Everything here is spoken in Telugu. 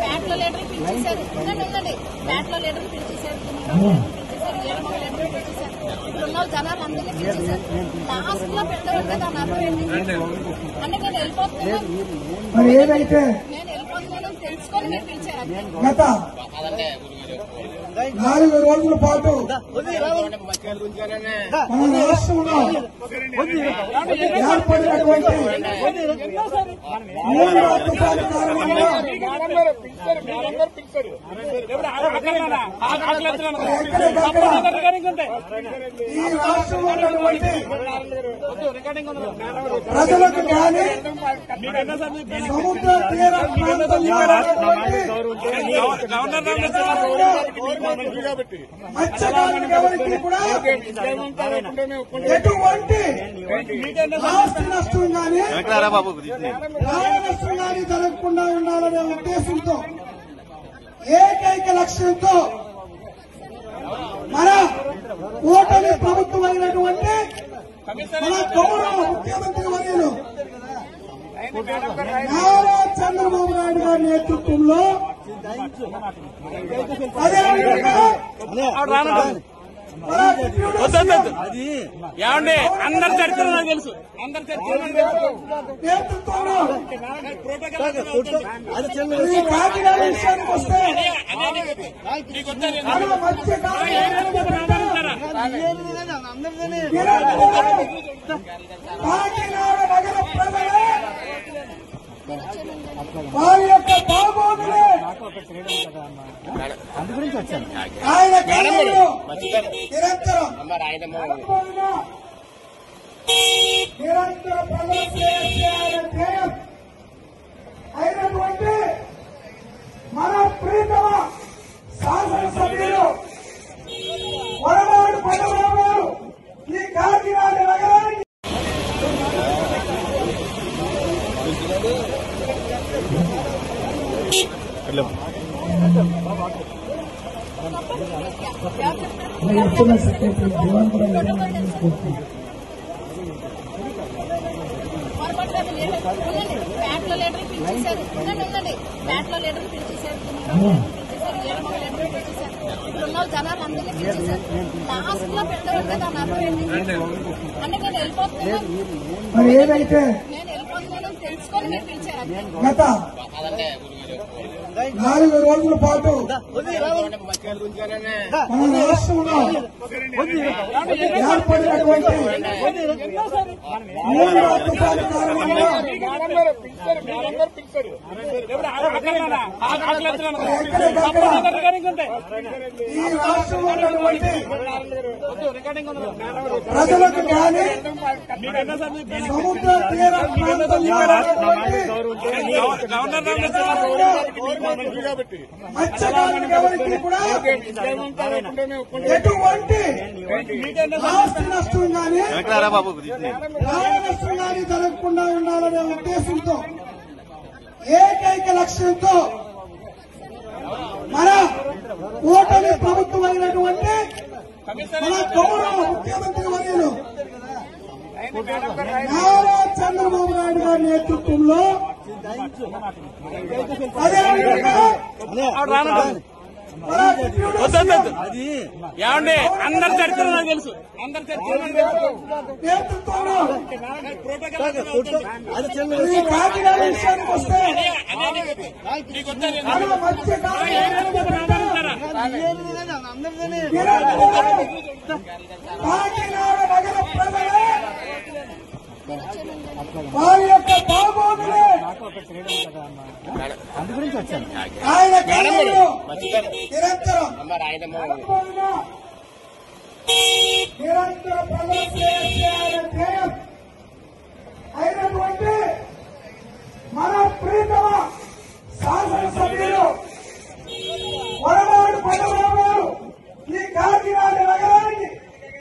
బ్యాట్లో లీటర్ పిలిచేశారు, బ్యాట్లో లీటర్ పిలిచేశారు, ఇప్పుడున్న జనాలు అందరినీ పిలిచేశారు. లాస్ట్ లో పెట్టారు కదా అన్నారు అంటే నేను వెళ్ళిపోతున్నాను, నేను వెళ్ళిపోతున్నాను తెలుసుకొని మీరు పిలిచారు. గత 4 రోజుల పాటు మన రాష్ట్రంలో ఏర్పడినటువంటి 3 అద్భుతాల కారణంగా ఈ రాష్ట్రంలో ఉన్నటువంటి ప్రజలకు కానీ సముద్ర తీర ప్రాంతంలో మత్స్యకారులకు ఎవరికి కూడా ఎటువంటి ఆస్తి నష్టం కానీ ప్రాణ నష్టం కానీ జరగకుండా ఉండాలనే ఉద్దేశంతో ఏకైక లక్ష్యంతో మన ఓటమి ప్రభుత్వం అయినటువంటి మన గౌరవ ముఖ్యమంత్రి వర్యులు నారా చంద్రబాబు నాయుడు గారి నేతృత్వంలో అదేవిధంగా ఏమండి అందరి చరిత్ర నాకు తెలుసు, అందరి చరిత్ర నేతృత్వంలో ఈ కాకినాడ విషయానికి వస్తే కాకినాడ నగర ప్రజలే వారి యొక్క బాగోగులే ఆయన కేంద్రంలో నిరంతరం అయినటువంటి మన ప్రీతమ శాసనసభ్యులు వరవాడు పట్టణరావు గారు ఈ కాకినాడ నగరానికి బ్యాట్లో లీటర్ పిలిచేశారు, బ్యాట్లో లీటర్ పిలిచేశారు, ఇప్పుడున్న జనాలు అందరినీ పిలిచేశారు. లాస్ట్ లో పెట్టారు కదా అన్నారు అంటే నేను వెళ్ళిపోతున్నాను, నేను వెళ్ళిపోతున్నాను తెలుసుకొని మీరు పిలిచారు. గత 4 రోజుల పాటు మన రాష్ట్రంలో ఏర్పడినటువంటి 3 అద్భుతాల కారణంగా ఈ రాష్ట్రంలో ఉన్నటువంటి ప్రజలకు కానీ సముద్ర తీర ప్రాంతంలో మత్స్యకారులకు ఎవరికి కూడా ఎటువంటి ఆస్తి నష్టం కానీ ప్రాణ నష్టం కానీ జరగకుండా ఉండాలనే ఉద్దేశంతో ఏకైక లక్ష్యంతో మన ఓటమి ప్రభుత్వం అయినటువంటి మన గౌరవ ముఖ్యమంత్రి వర్యులు నారా చంద్రబాబు నాయుడు గారి నేతృత్వంలో అదేవిధంగా ఏమండి అందరి చరిత్ర నాకు తెలుసు, అందరి చరిత్ర నేతృత్వంలో ఈ కాకినాడ విషయానికి వస్తే కాకినాడ నగర ప్రజలే వారి యొక్క బాగోగులే ఆయన కేంద్రంలో నిరంతరం ప్రజల